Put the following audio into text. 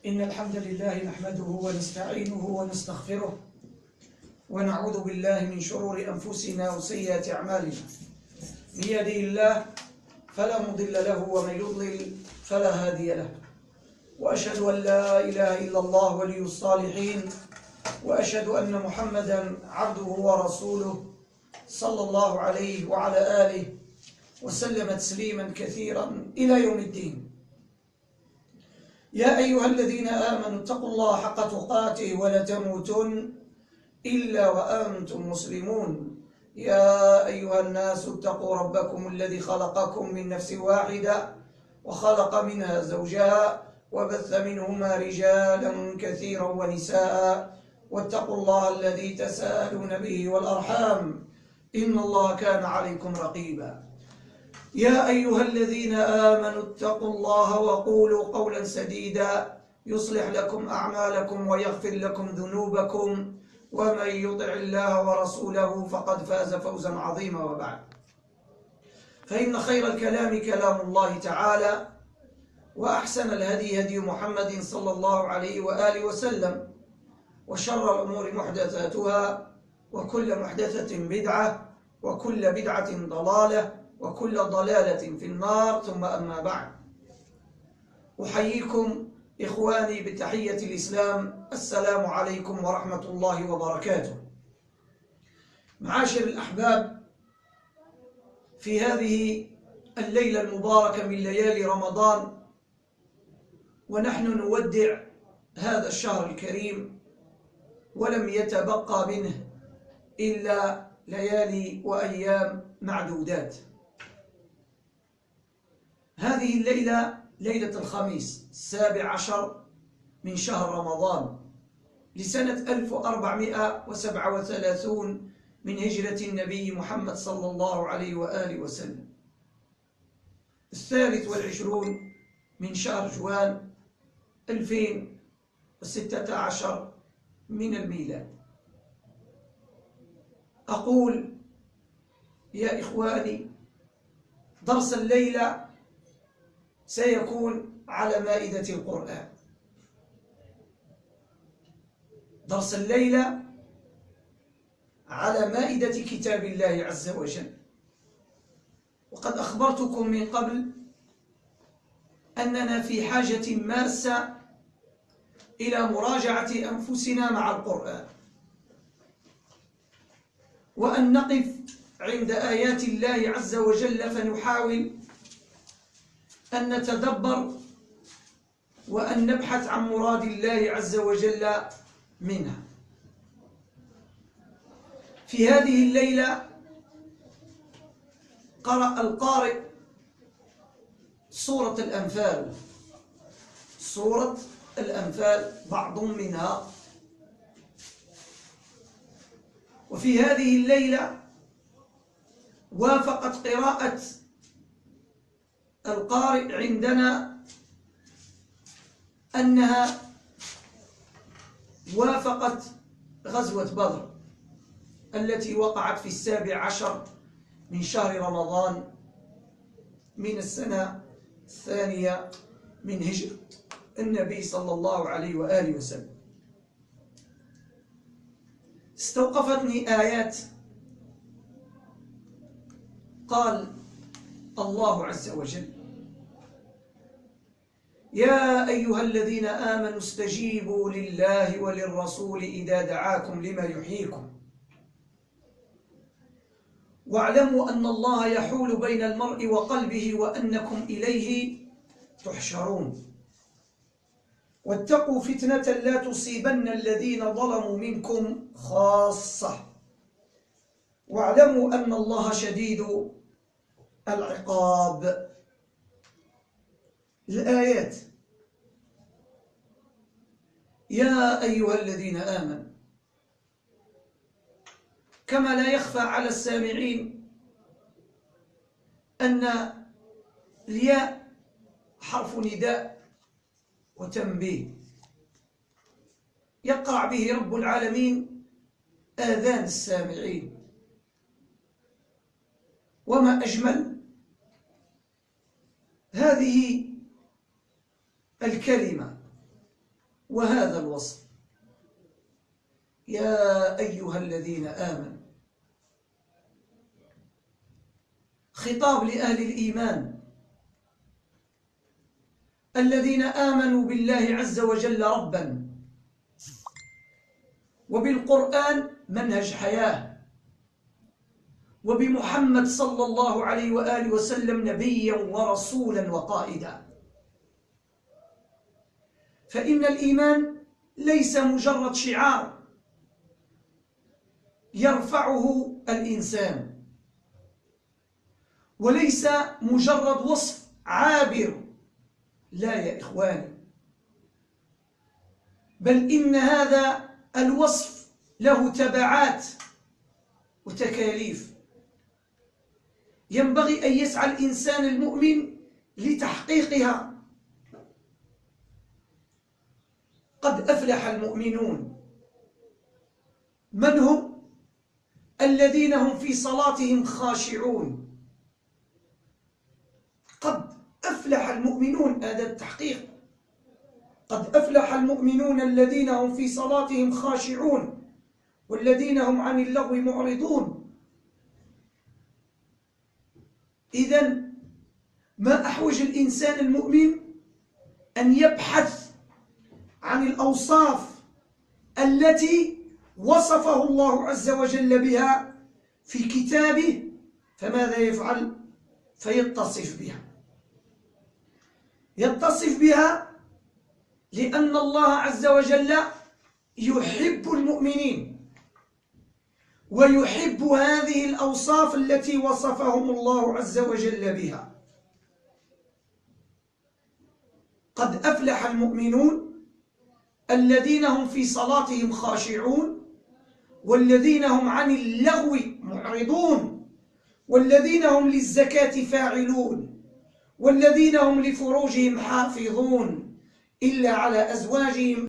إن الحمد لله نحمده ونستعينه ونستغفره ونعوذ بالله من شرور أنفسنا وسيئات أعمالنا. من يهده الله فلا مضل له ومن يضلل فلا هادي له، وأشهد أن لا إله إلا الله ولي الصالحين، وأشهد أن محمدا عبده ورسوله صلى الله عليه وعلى آله وسلم تسليما كثيرا إلى يوم الدين. يا أيها الذين آمنوا اتقوا الله حق تقاته ولا تموتن إلا وأنتم مسلمون. يا أيها الناس اتقوا ربكم الذي خلقكم من نفس واحدة وخلق منها زوجها وبث منهما رجالا كثيرا ونساء، واتقوا الله الذي تساءلون به والأرحام إن الله كان عليكم رقيبا. يا أيها الذين آمنوا اتقوا الله وقولوا قولا سديدا يصلح لكم أعمالكم ويغفر لكم ذنوبكم، ومن يطع الله ورسوله فقد فاز فوزا عظيما. وبعد، فإن خير الكلام كلام الله تعالى، وأحسن الهدي هدي محمد صلى الله عليه وآله وسلم، وشر الأمور محدثاتها، وكل محدثة بدعة، وكل بدعة ضلالة، وكل ضلالة في النار. ثم أما بعد، أحييكم إخواني بتحية الإسلام، السلام عليكم ورحمة الله وبركاته. معاشر الأحباب، في هذه الليلة المباركة من ليالي رمضان، ونحن نودع هذا الشهر الكريم، ولم يتبقى منه إلا ليالي وأيام معدودات. هذه الليلة ليلة الخميس 17 من شهر رمضان لسنة 1437 من هجرة النبي محمد صلى الله عليه وآله وسلم، 23 من شهر جوان 2016 من الميلاد. أقول يا إخواني، درس الليلة سيكون على مائدة القرآن. درس الليلة على مائدة كتاب الله عز وجل. وقد أخبرتكم من قبل أننا في حاجة ماسة إلى مراجعة أنفسنا مع القرآن، وأن نقف عند آيات الله عز وجل فنحاول أن نتدبر وأن نبحث عن مراد الله عز وجل منها. في هذه الليلة قرأ القارئ سورة الأنفال، سورة الأنفال بعض منها. وفي هذه الليلة وافقت قراءة القارئ عندنا أنها وافقت غزوة بدر التي وقعت في 17 من شهر رمضان من السنة الثانية من هجرة النبي صلى الله عليه وآله وسلم. استوقفتني آيات قال الله عز وجل: يا أيها الذين آمنوا استجيبوا لله وللرسول إذا دعاكم لما يحييكم واعلموا أن الله يحول بين المرء وقلبه وأنكم إليه تحشرون واتقوا فتنة لا تصيبن الذين ظلموا منكم خاصة واعلموا أن الله شديد العقاب. الآيات: يا أيها الذين آمنوا، كما لا يخفى على السامعين أن الياء حرف نداء وتنبيه يقرع به رب العالمين آذان السامعين. وما أجمل هذه الكلمة وهذا الوصف. يا أيها الذين آمنوا، خطاب لأهل الإيمان الذين آمنوا بالله عز وجل ربا، وبالقرآن منهج حياة، وبمحمد صلى الله عليه وآله وسلم نبيا ورسولا وقائدا. فإن الإيمان ليس مجرد شعار يرفعه الإنسان، وليس مجرد وصف عابر، لا يا إخواني، بل إن هذا الوصف له تبعات وتكاليف ينبغي أن يسعى الإنسان المؤمن لتحقيقها. قد أفلح المؤمنون. من هم؟ الذين هم في صلاتهم خاشعون. قد أفلح المؤمنون، هذا التحقيق. قد أفلح المؤمنون الذين هم في صلاتهم خاشعون والذين هم عن اللغو معرضون. إذن ما أحوج الإنسان المؤمن أن يبحث عن الأوصاف التي وصفه الله عز وجل بها في كتابه، فماذا يفعل؟ فيتصف بها. يتصف بها لأن الله عز وجل يحب المؤمنين ويحب هذه الأوصاف التي وصفهم الله عز وجل بها. قد أفلح المؤمنون الذين هم في صلاتهم خاشعون والذين هم عن اللغو معرضون والذين هم للزكاة فاعلون والذين هم لفروجهم حافظون إلا على أزواجهم